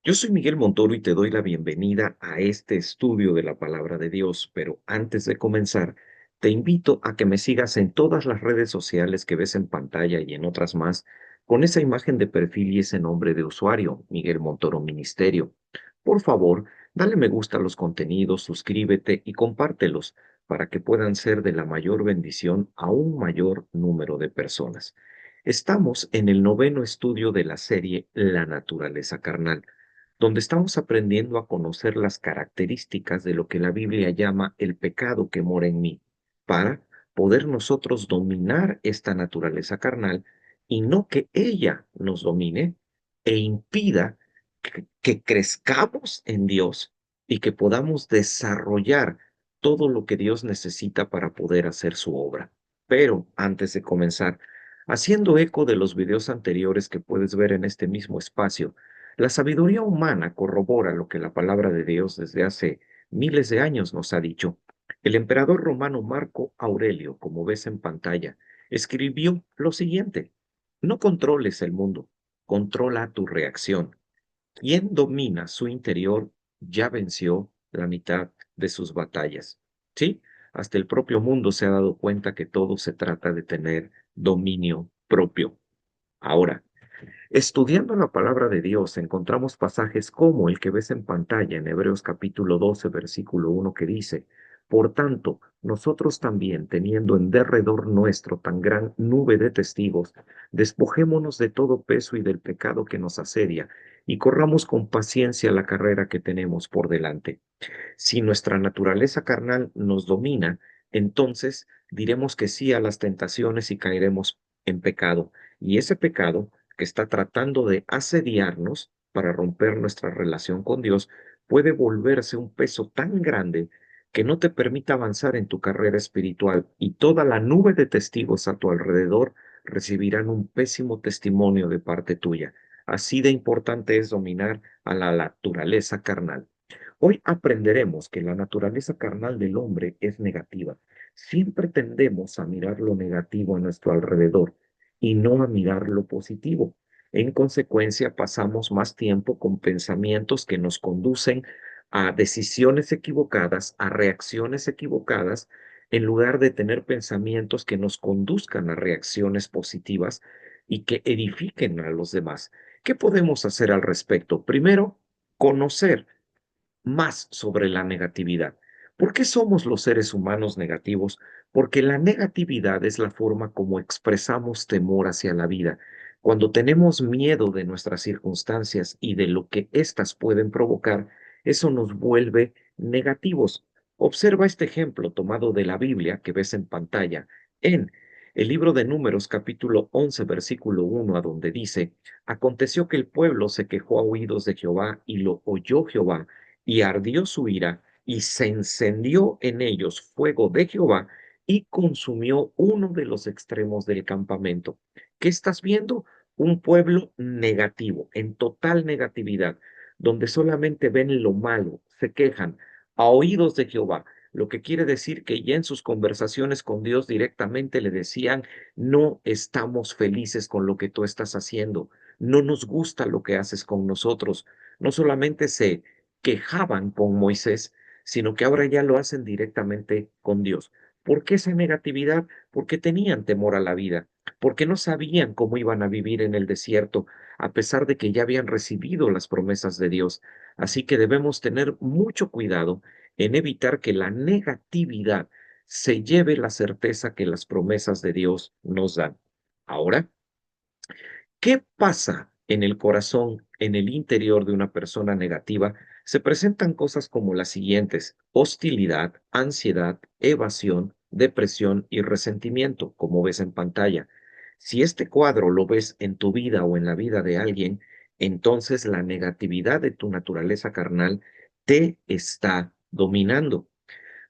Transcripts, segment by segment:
Yo soy Miguel Montoro y te doy la bienvenida a este estudio de la palabra de Dios, pero antes de comenzar, te invito a que me sigas en todas las redes sociales que ves en pantalla y en otras más, con esa imagen de perfil y ese nombre de usuario, Miguel Montoro Ministerio. Por favor, dale me gusta a los contenidos, suscríbete y compártelos para que puedan ser de la mayor bendición a un mayor número de personas. Estamos en el noveno estudio de la serie La naturaleza carnal, donde estamos aprendiendo a conocer las características de lo que la Biblia llama el pecado que mora en mí, para poder nosotros dominar esta naturaleza carnal y no que ella nos domine e impida que crezcamos en Dios y que podamos desarrollar todo lo que Dios necesita para poder hacer su obra. Pero antes de comenzar, haciendo eco de los videos anteriores que puedes ver en este mismo espacio, la sabiduría humana corrobora lo que la palabra de Dios desde hace miles de años nos ha dicho. El emperador romano Marco Aurelio, como ves en pantalla, escribió lo siguiente: no controles el mundo, controla tu reacción. Quien domina su interior ya venció la mitad de sus batallas. ¿Sí? Hasta el propio mundo se ha dado cuenta que todo se trata de tener dominio propio. Ahora, estudiando la palabra de Dios, encontramos pasajes como el que ves en pantalla en Hebreos capítulo 12, versículo 1, que dice: por tanto, nosotros también, teniendo en derredor nuestro tan gran nube de testigos, despojémonos de todo peso y del pecado que nos asedia, y corramos con paciencia la carrera que tenemos por delante. Si nuestra naturaleza carnal nos domina, entonces diremos que sí a las tentaciones y caeremos en pecado. Y ese pecado que está tratando de asediarnos para romper nuestra relación con Dios puede volverse un peso tan grande que no te permita avanzar en tu carrera espiritual, y toda la nube de testigos a tu alrededor recibirán un pésimo testimonio de parte tuya. Así de importante es dominar a la naturaleza carnal. Hoy aprenderemos que la naturaleza carnal del hombre es negativa. Siempre tendemos a mirar lo negativo a nuestro alrededor y no a mirar lo positivo. En consecuencia, pasamos más tiempo con pensamientos que nos conducen a decisiones equivocadas, a reacciones equivocadas, en lugar de tener pensamientos que nos conduzcan a reacciones positivas y que edifiquen a los demás. ¿Qué podemos hacer al respecto? Primero, conocer más sobre la negatividad. ¿Por qué somos los seres humanos negativos? Porque la negatividad es la forma como expresamos temor hacia la vida. Cuando tenemos miedo de nuestras circunstancias y de lo que éstas pueden provocar, eso nos vuelve negativos. Observa este ejemplo tomado de la Biblia que ves en pantalla en el libro de Números capítulo 11 versículo 1, a donde dice: aconteció que el pueblo se quejó a oídos de Jehová y lo oyó Jehová, y ardió su ira, y se encendió en ellos fuego de Jehová, y consumió uno de los extremos del campamento. ¿Qué estás viendo? Un pueblo negativo, en total negatividad, donde solamente ven lo malo, se quejan a oídos de Jehová. Lo que quiere decir que ya en sus conversaciones con Dios directamente le decían: no estamos felices con lo que tú estás haciendo, no nos gusta lo que haces con nosotros. No solamente se quejaban con Moisés, sino que ahora ya lo hacen directamente con Dios. ¿Por qué esa negatividad? Porque tenían temor a la vida, porque no sabían cómo iban a vivir en el desierto, a pesar de que ya habían recibido las promesas de Dios. Así que debemos tener mucho cuidado en evitar que la negatividad se lleve la certeza que las promesas de Dios nos dan. Ahora, ¿qué pasa en el corazón, en el interior de una persona negativa? Se presentan cosas como las siguientes: hostilidad, ansiedad, evasión, depresión y resentimiento, como ves en pantalla. Si este cuadro lo ves en tu vida o en la vida de alguien, entonces la negatividad de tu naturaleza carnal te está dominando.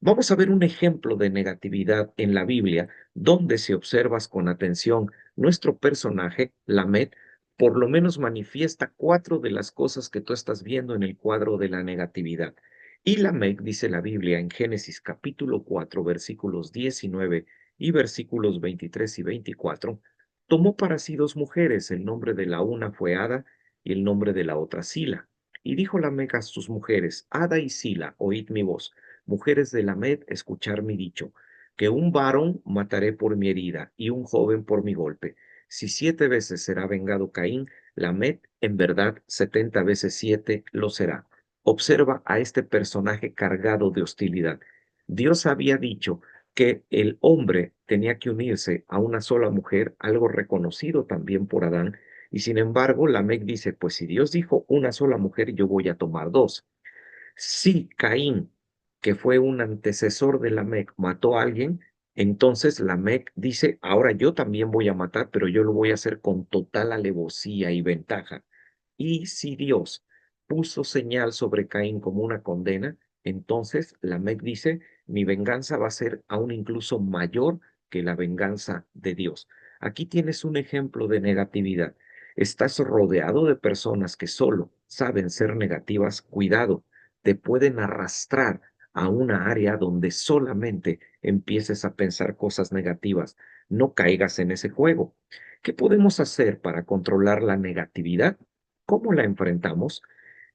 Vamos a ver un ejemplo de negatividad en la Biblia, donde, si observas con atención, nuestro personaje, Lamed, por lo menos manifiesta cuatro de las cosas que tú estás viendo en el cuadro de la negatividad. Y Lamec, dice la Biblia en Génesis capítulo 4, versículos 19 y versículos 23 y 24, tomó para sí dos mujeres. El nombre de la una fue Ada y el nombre de la otra Sila. Y dijo Lamec a sus mujeres, Ada y Sila, oíd mi voz, mujeres de Lamed, escuchar mi dicho, que un varón mataré por mi herida y un joven por mi golpe. Si 7 veces será vengado Caín, Lamed en verdad 70 veces 7 lo será. Observa a este personaje cargado de hostilidad. Dios había dicho que el hombre tenía que unirse a una sola mujer, algo reconocido también por Adán, y sin embargo, Lamec dice, pues si Dios dijo una sola mujer, yo voy a tomar dos. Si Caín, que fue un antecesor de Lamec, mató a alguien, entonces Lamec dice, ahora yo también voy a matar, pero yo lo voy a hacer con total alevosía y ventaja. Y si Dios puso señal sobre Caín como una condena, entonces Lamec dice, mi venganza va a ser aún incluso mayor que la venganza de Dios. Aquí tienes un ejemplo de negatividad. Estás rodeado de personas que solo saben ser negativas. Cuidado, te pueden arrastrar a una área donde solamente empieces a pensar cosas negativas. No caigas en ese juego. ¿Qué podemos hacer para controlar la negatividad? ¿Cómo la enfrentamos?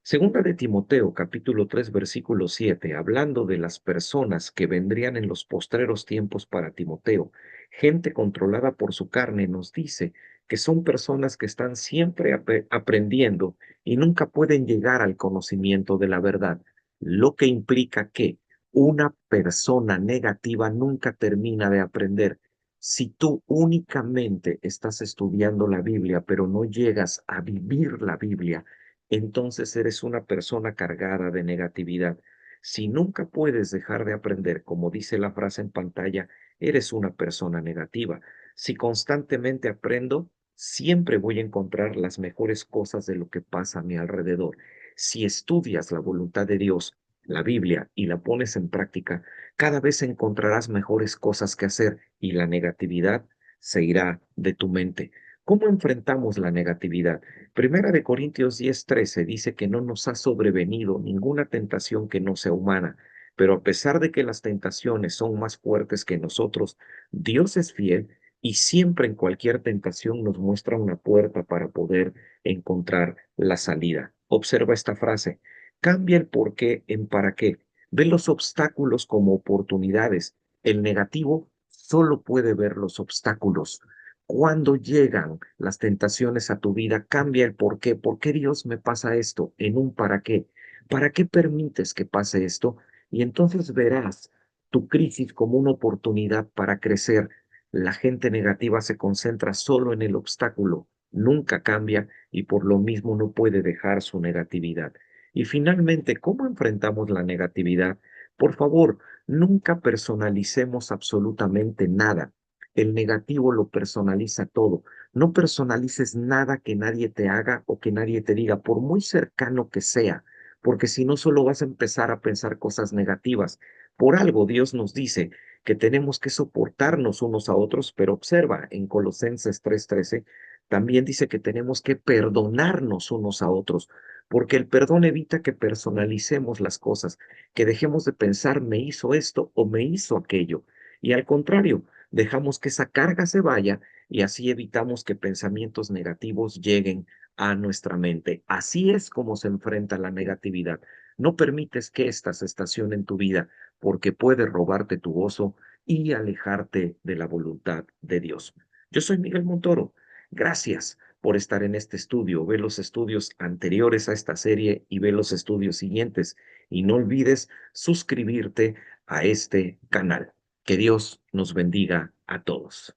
Segunda de Timoteo, capítulo 3, versículo 7, hablando de las personas que vendrían en los postreros tiempos para Timoteo, gente controlada por su carne, nos dice que son personas que están siempre aprendiendo y nunca pueden llegar al conocimiento de la verdad, lo que implica que una persona negativa nunca termina de aprender. Si tú únicamente estás estudiando la Biblia, pero no llegas a vivir la Biblia, entonces eres una persona cargada de negatividad. Si nunca puedes dejar de aprender, como dice la frase en pantalla, eres una persona negativa. Si constantemente aprendo, siempre voy a encontrar las mejores cosas de lo que pasa a mi alrededor. Si estudias la voluntad de Dios, la Biblia, y la pones en práctica, cada vez encontrarás mejores cosas que hacer y la negatividad se irá de tu mente. ¿Cómo enfrentamos la negatividad? Primera de Corintios 10:13 dice que no nos ha sobrevenido ninguna tentación que no sea humana, pero a pesar de que las tentaciones son más fuertes que nosotros, Dios es fiel y siempre en cualquier tentación nos muestra una puerta para poder encontrar la salida. Observa esta frase, cambia el por qué en para qué. Ve los obstáculos como oportunidades. El negativo solo puede ver los obstáculos. Cuando llegan las tentaciones a tu vida, cambia el por qué. ¿Por qué Dios me pasa esto? En un para qué. ¿Para qué permites que pase esto? Y entonces verás tu crisis como una oportunidad para crecer. La gente negativa se concentra solo en el obstáculo, nunca cambia y por lo mismo no puede dejar su negatividad. Y finalmente, ¿cómo enfrentamos la negatividad? Por favor, nunca personalicemos absolutamente nada. El negativo lo personaliza todo. No personalices nada que nadie te haga o que nadie te diga, por muy cercano que sea, porque si no solo vas a empezar a pensar cosas negativas. Por algo Dios nos dice que tenemos que soportarnos unos a otros, pero observa en Colosenses 3:13, también dice que tenemos que perdonarnos unos a otros, porque el perdón evita que personalicemos las cosas, que dejemos de pensar me hizo esto o me hizo aquello. Y al contrario, dejamos que esa carga se vaya y así evitamos que pensamientos negativos lleguen a nuestra mente. Así es como se enfrenta la negatividad. No permites que ésta se estacione en tu vida porque puede robarte tu gozo y alejarte de la voluntad de Dios. Yo soy Miguel Montoro. Gracias por estar en este estudio. Ve los estudios anteriores a esta serie y ve los estudios siguientes. Y no olvides suscribirte a este canal. Que Dios nos bendiga a todos.